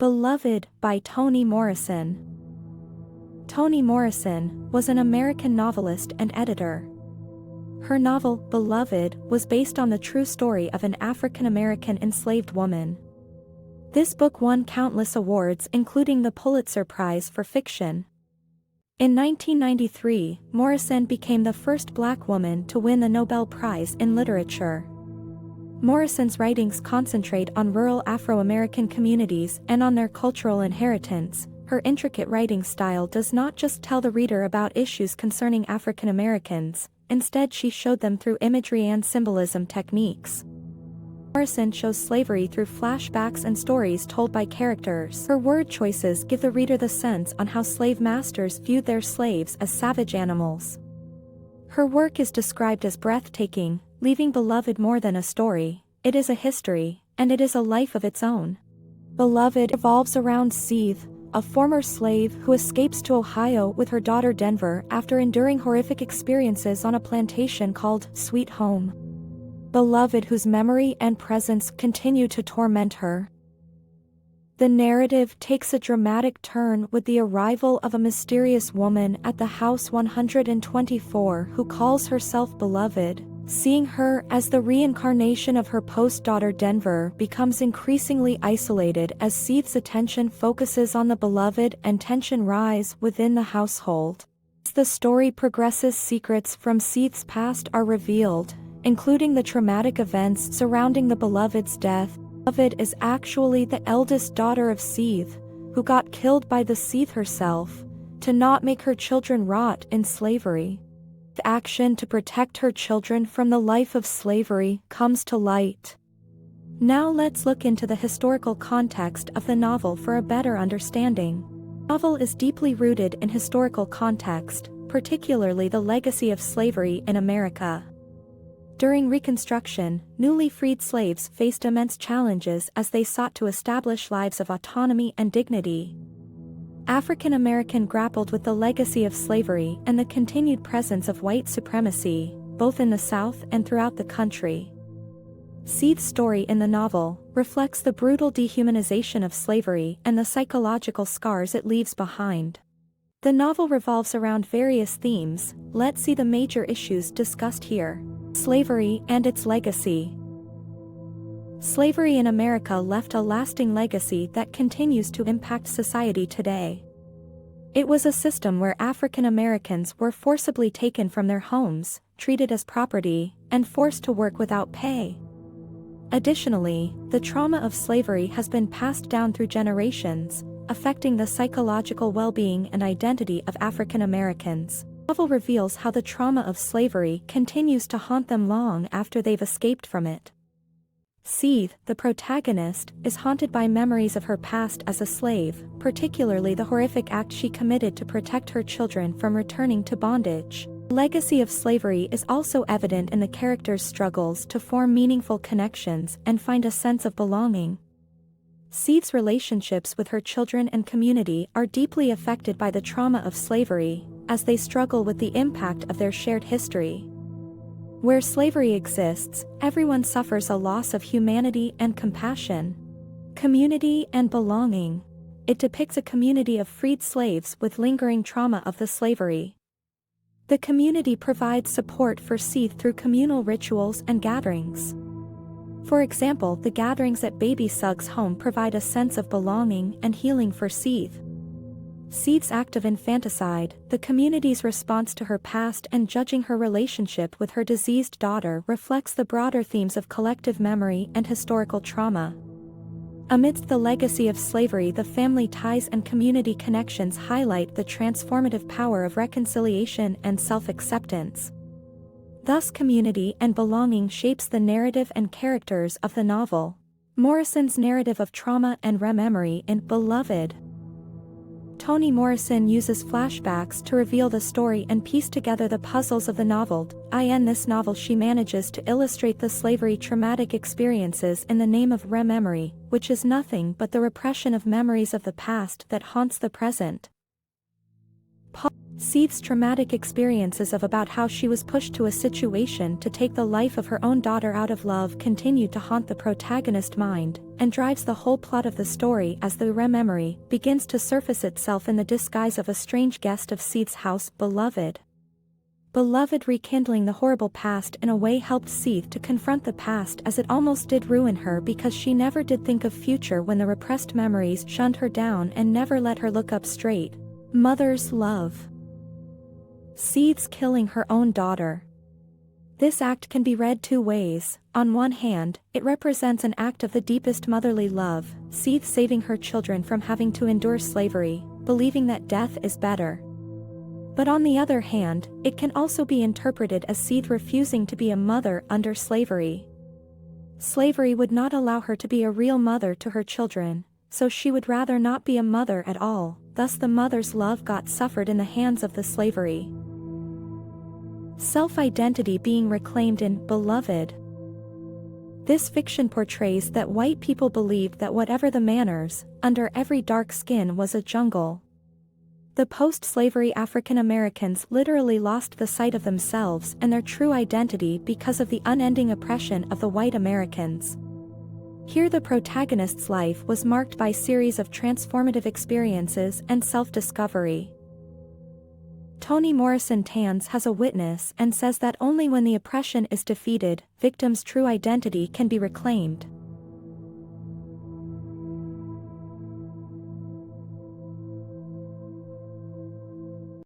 Beloved by Toni Morrison. Toni Morrison was an American novelist and editor. Her novel, Beloved, was based on the true story of an African-American enslaved woman. This book won countless awards, including the Pulitzer Prize for Fiction. In 1993, Morrison became the first Black woman to win the Nobel Prize in Literature. Morrison's writings concentrate on rural Afro-American communities and on their cultural inheritance. Her intricate writing style does not just tell the reader about issues concerning African Americans, instead she showed them through imagery and symbolism techniques. Morrison shows slavery through flashbacks and stories told by characters. Her word choices give the reader the sense on how slave masters viewed their slaves as savage animals. Her work is described as breathtaking, leaving Beloved more than a story, it is a history, and it is a life of its own. Beloved revolves around Seeth, a former slave who escapes to Ohio with her daughter Denver after enduring horrific experiences on a plantation called Sweet Home. Beloved, whose memory and presence continue to torment her. The narrative takes a dramatic turn with the arrival of a mysterious woman at the house 124 who calls herself Beloved. Seeing her as the reincarnation of her post-daughter Denver becomes increasingly isolated as Seeth's attention focuses on the beloved and tension rise within the household. As the story progresses, secrets from Seeth's past are revealed, including the traumatic events surrounding the beloved's death. Beloved is actually the eldest daughter of Seeth, who got killed by the Seeth herself, to not make her children rot in slavery. The action to protect her children from the life of slavery comes to light. Now let's look into the historical context of the novel for a better understanding. The novel is deeply rooted in historical context, particularly the legacy of slavery in America. During Reconstruction, newly freed slaves faced immense challenges as they sought to establish lives of autonomy and dignity. African Americans grappled with the legacy of slavery and the continued presence of white supremacy, both in the South and throughout the country. Seeth's story in the novel reflects the brutal dehumanization of slavery and the psychological scars it leaves behind. The novel revolves around various themes. Let's see the major issues discussed here. Slavery and its legacy. Slavery in America left a lasting legacy that continues to impact society today. It was a system where African Americans were forcibly taken from their homes, treated as property, and forced to work without pay. Additionally, the trauma of slavery has been passed down through generations, affecting the psychological well-being and identity of African Americans. The novel reveals how the trauma of slavery continues to haunt them long after they've escaped from it. Seeth, the protagonist, is haunted by memories of her past as a slave, particularly the horrific act she committed to protect her children from returning to bondage. The legacy of slavery is also evident in the characters' struggles to form meaningful connections and find a sense of belonging. Seeth's relationships with her children and community are deeply affected by the trauma of slavery, as they struggle with the impact of their shared history. Where slavery exists, everyone suffers a loss of humanity and compassion. Community and belonging. It depicts a community of freed slaves with lingering trauma of the slavery. The community provides support for Seeth through communal rituals and gatherings. For example, the gatherings at Baby Sug's home provide a sense of belonging and healing for Seeth. Seeth's act of infanticide, the community's response to her past and judging her relationship with her diseased daughter reflects the broader themes of collective memory and historical trauma. Amidst the legacy of slavery, the family ties and community connections highlight the transformative power of reconciliation and self-acceptance. Thus, community and belonging shapes the narrative and characters of the novel. Morrison's narrative of trauma and rememory in Beloved. Toni Morrison uses flashbacks to reveal the story and piece together the puzzles of the novel. In this novel she manages to illustrate the slavery traumatic experiences in the name of rememory, which is nothing but the repression of memories of the past that haunts the present. Seeth's traumatic experiences of about how she was pushed to a situation to take the life of her own daughter out of love continued to haunt the protagonist's mind, and drives the whole plot of the story as the memory begins to surface itself in the disguise of a strange guest of Seeth's house, Beloved. Beloved rekindling the horrible past in a way helped Seeth to confront the past as it almost did ruin her because she never did think of future when the repressed memories shunned her down and never let her look up straight. Mother's love. Seeth's killing her own daughter. This act can be read two ways. On one hand, it represents an act of the deepest motherly love, Seeth saving her children from having to endure slavery, believing that death is better. But on the other hand, it can also be interpreted as Seeth refusing to be a mother under slavery. Slavery would not allow her to be a real mother to her children, so she would rather not be a mother at all, thus the mother's love got suffered in the hands of the slavery. Self-identity being reclaimed in Beloved. This fiction portrays that white people believed that whatever the manners, under every dark skin was a jungle. The post-slavery African Americans literally lost the sight of themselves and their true identity because of the unending oppression of the white Americans. Here the protagonist's life was marked by a series of transformative experiences and self-discovery. Toni Morrison Tans has a witness and says that only when the oppression is defeated, victims' true identity can be reclaimed.